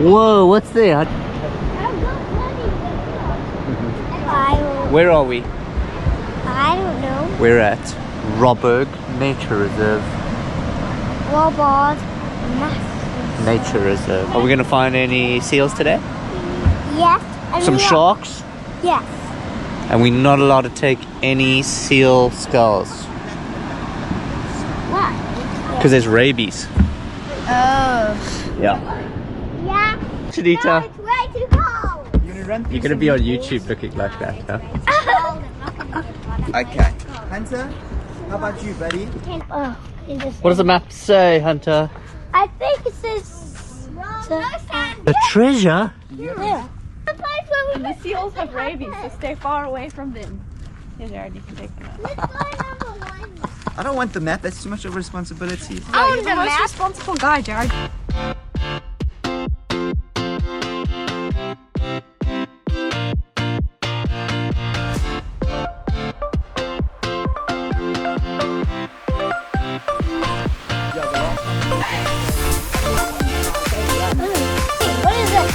Whoa, what's there? Where are we? I don't know. We're at Robberg Nature Reserve. Robberg Nature Reserve. Are we going to find any seals today? Yes. Some sharks? Yes. And we're not allowed to take any seal skulls. Why? Because there's rabies. Oh. Yeah. Yeah. Chidita, No, it's way too cold. you're going to be on YouTube looking like that, huh? Okay. Hunter, how about you, buddy? Oh, What does the map say, Hunter? I think it says The treasure? yeah. And the seals have rabies, so stay far away from them. Here, Jared, you can take them out. Let's go number 1. I don't want the map. That's too much of a responsibility. Oh, you're the most responsible guy, Jared. What is this?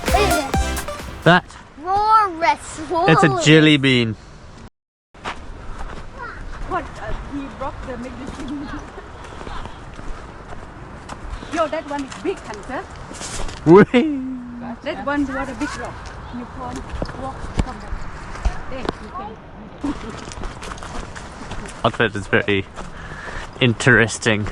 What is this? That? Roar. It's a jelly bean. What? He rocked the medicine. Yo, that one is big, Hunter. Whee! That one's what a big rock. You can't walk from that. There, you can. Outfit is very interesting.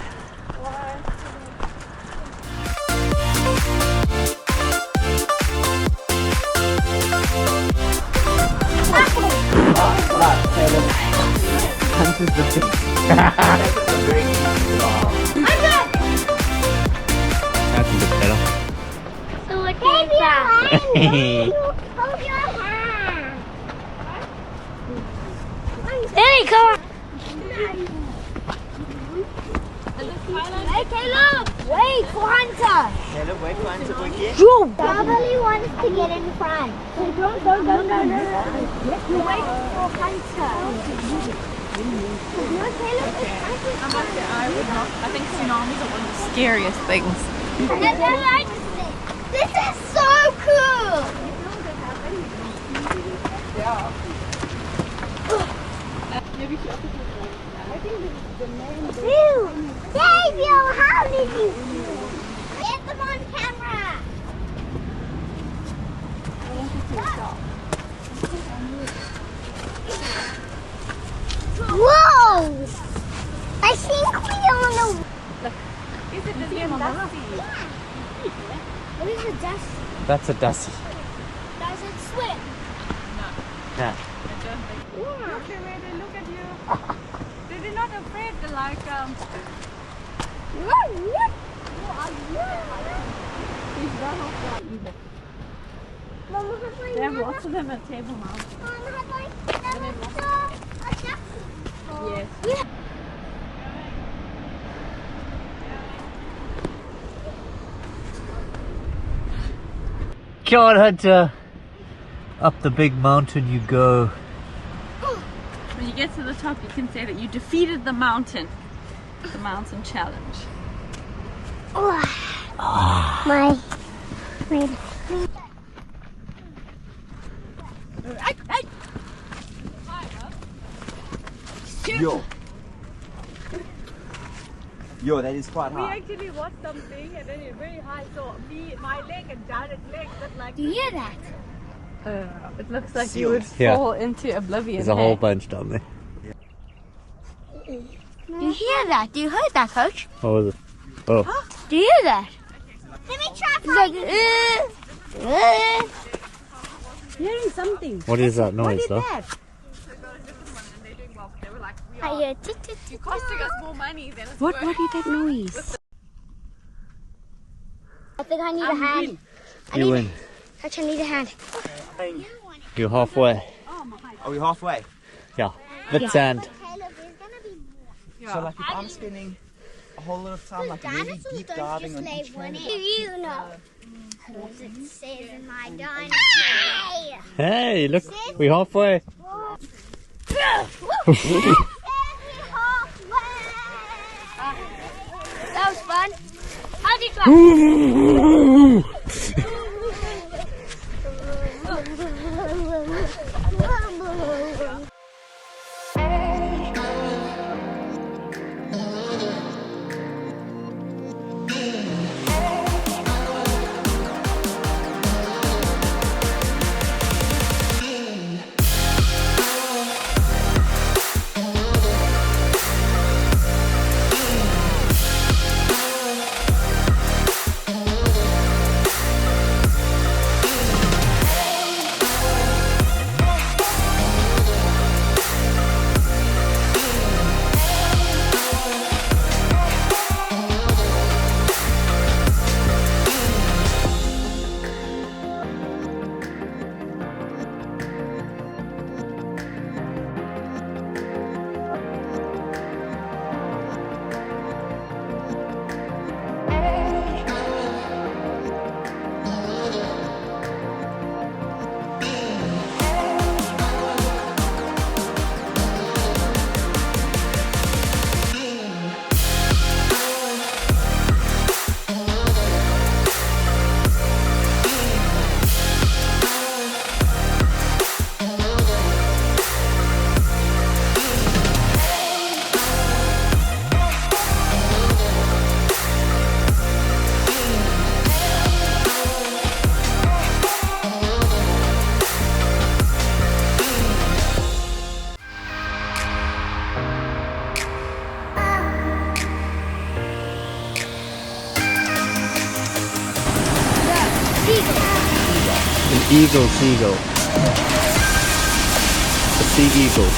Hunter's the big. That's a bit better. So what is that? Hold your hand. Hey, come on. Hey, Caleb. Wait for Hunter. Caleb, wait for Hunter again. Probably wants to get in front. So don't. You wait for Hunter. I think tsunamis are one of the scariest things. This is so cool. Ew. Xavier, how did you get them on camera? Whoa! I think we don't know. Is it the same dusty? What is a dust? That's a dusty. Does it swim? Yeah. Look at where they look at you. They're not afraid to like They have lots of them at Table Mountain. Yes. Come on, Hunter. Up the big mountain you go. When you get to the top, you can say that you defeated the mountain challenge. My. Yo, that is quite We high. actually watched something and then it's very high, so my leg and Janet's leg just like Do you hear that? it looks like you Seals. would Yeah. fall into oblivion. There's a whole bunch down there. Do you hear that? Do you hear that, Coach? What was it? Oh. Do you hear that? Let me try. It's like, Hearing something. What is that noise, though? I hear You're costing us more money than it's What worth. is that noise? I think I need a hand. You win. Coach, I need a hand. You're halfway. Are we halfway? Yeah. Bit sand. So like if I'm spending a whole lot of time like really deep diving on each one. You know. Because it says in my dinosaur. Hey, look. We're halfway. That was fun. How did you Eagle, seagull. A sea eagle.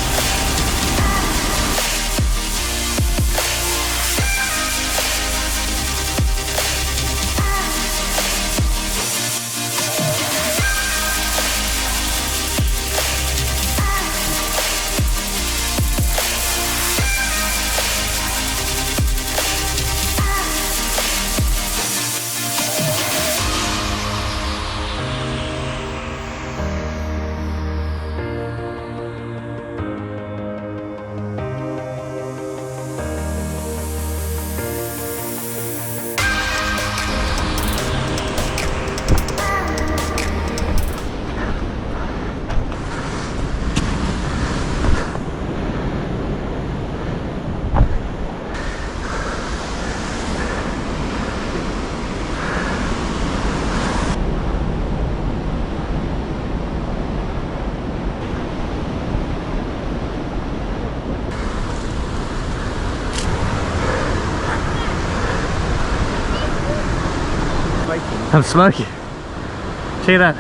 I'm smoking. Check that.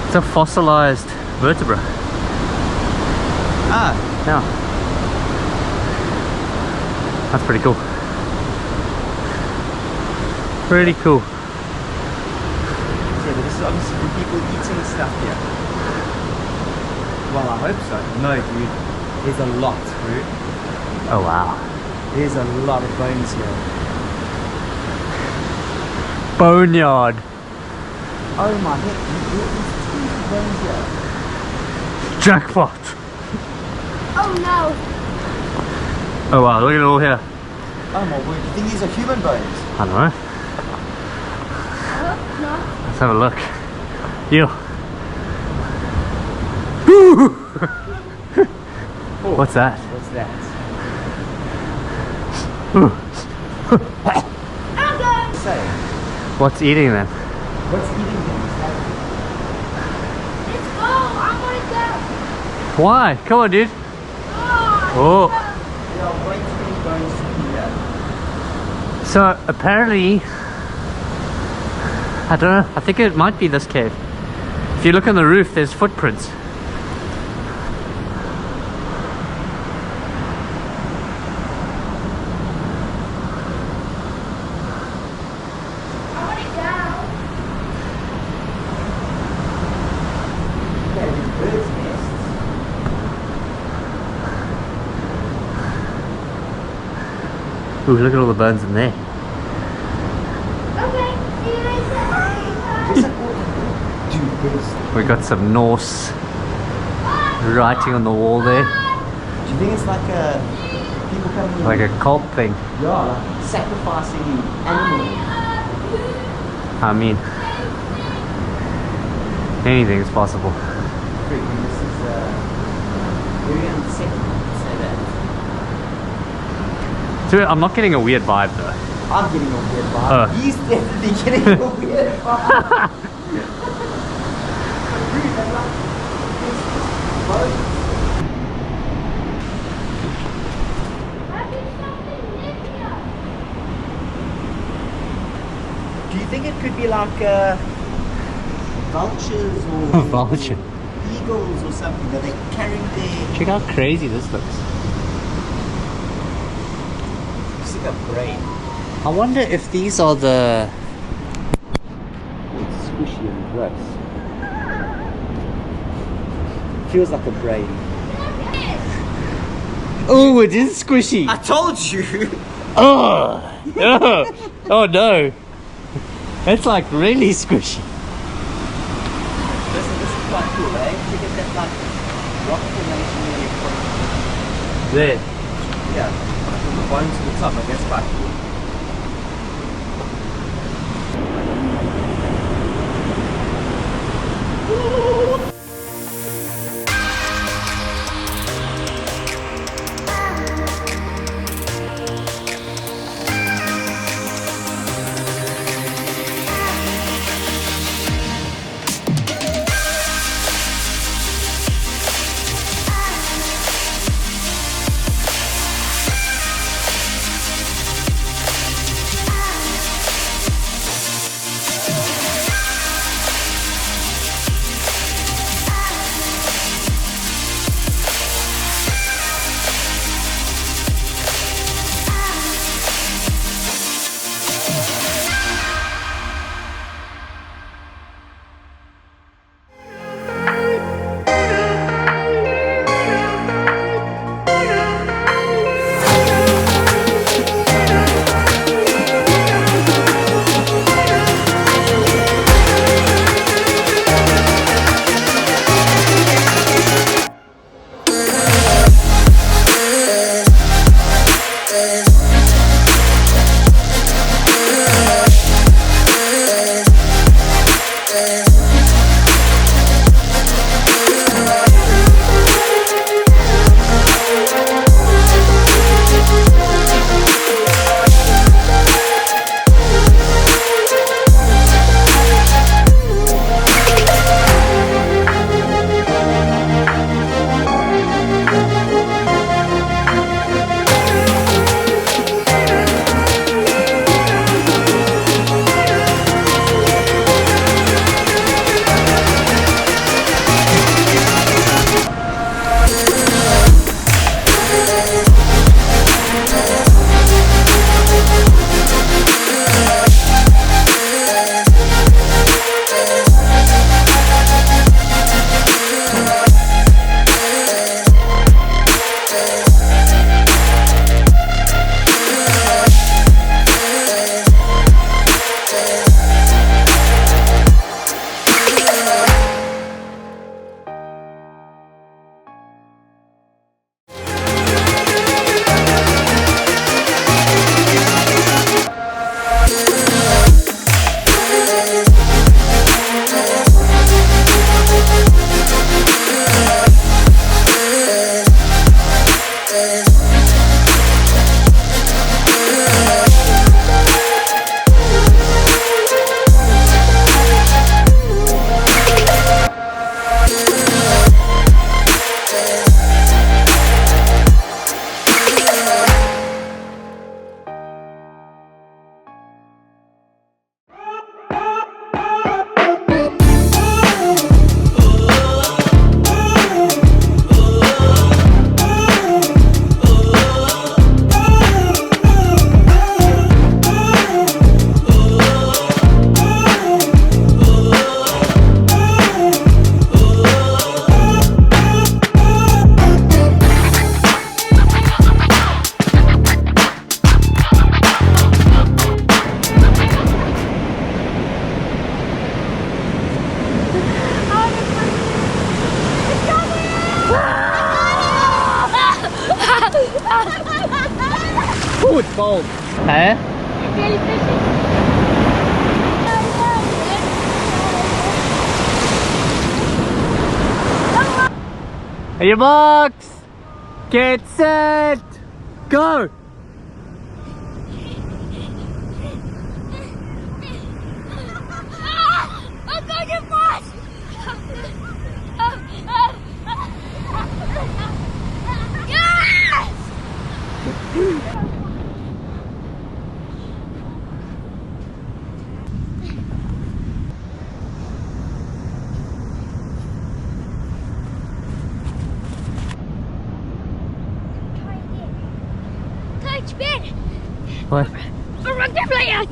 It's a fossilized vertebra. Ah, Yeah. That's pretty cool. Pretty cool. yeah, but this is obviously from people eating stuff here. Well, I hope so. No, dude. There's a lot, dude. Oh wow. There's a lot of bones here. Boneyard. Oh my heck, there's tons of bones here. Jackpot. Oh no. Oh wow, look at it all here. Oh my word, you think these are human bones? I don't know. No. Let's have a look. You. What's that? What's that? Say, What's eating them? what's eating them? Let's go. I want to go. Why? Come on, dude. Oh. There are way too many bones to eat here. So apparently, I don't know. I think it might be this cave. If you look on the roof, there's footprints. I want to go. Okay, there's birds' nests. Ooh, look at all the bones in there. Okay. See you later. Dude, there's... We got some Norse writing on the wall there, Do you think it's like a... people coming in... like a cult thing. Yeah, like sacrificing animals. I mean, anything is possible. Freaking, this is very unsettling to say that. So I'm not getting a weird vibe though. I'm getting a weird vibe. Oh. He's definitely getting a weird vibe. Dude, they're like, it's bones. Do you think it could be like vultures or Vulture. eagles or something that they're carrying their... Check how crazy this looks. It's like a brain. I wonder if these are the... It's squishy and gross. Feels like a brain. Oh, it is squishy. I told you! Oh, oh, oh no. That's like really squishy. This is quite cool, eh? To get that like rock formation There. there. Yeah. From the bottom to the top, like that's quite cool. Oh, it's bold. Huh? Are your marks? Get set! Go! I'm going to fast! Yes! Coach Ben! What? A rugby player!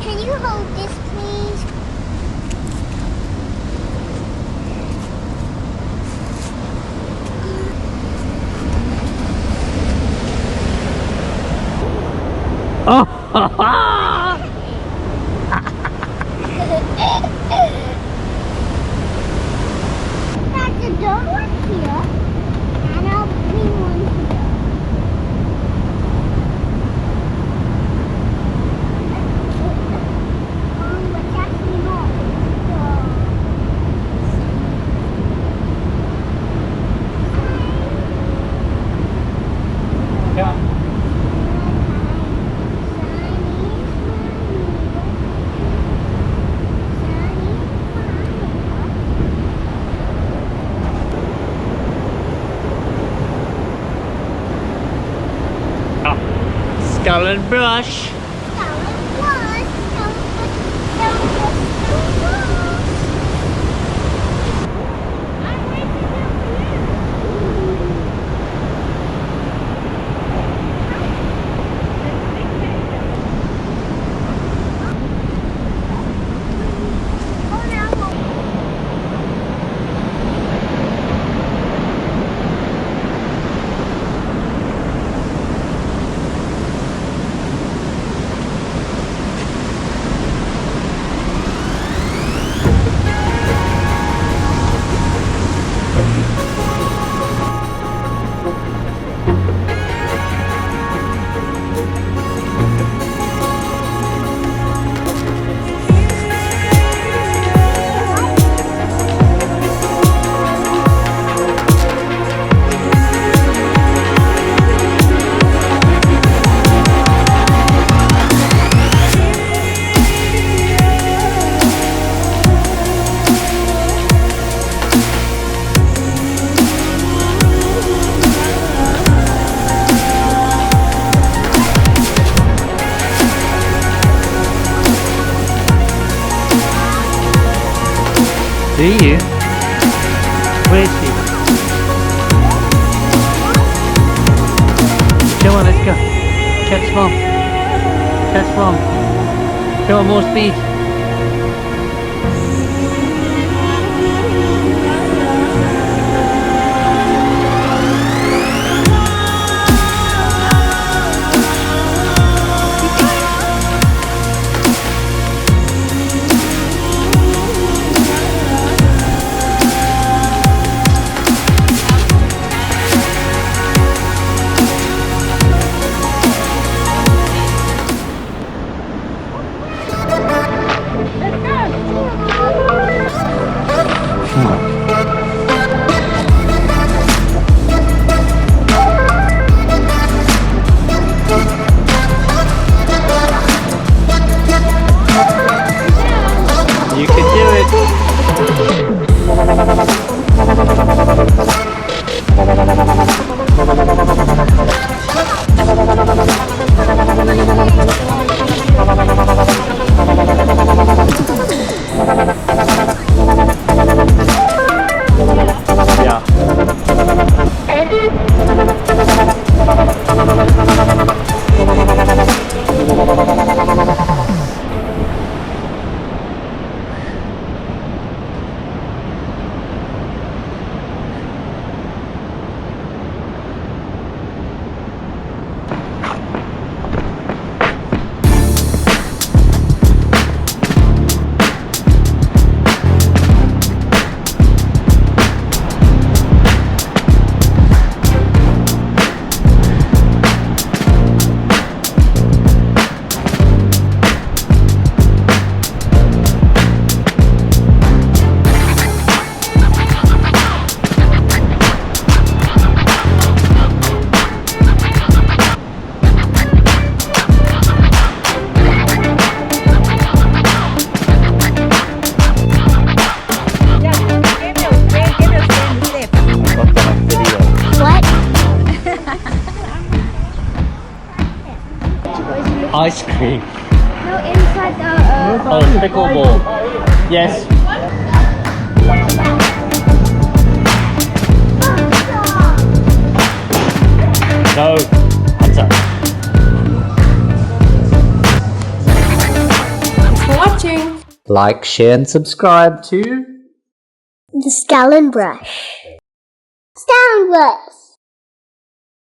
Can you hold this, please? Oh! That's a dog one here, and I'll bring one here. What's actually not? Yeah. Skull and brush. Do you? Where is she? Come on, let's go. Catch mom. Catch mom. Come on, more speed. You can do it. Ice cream. No, inside the Oh, pickleball. Yes. No. Hands up. Thanks for watching. Like, share and subscribe to Scallon Brush.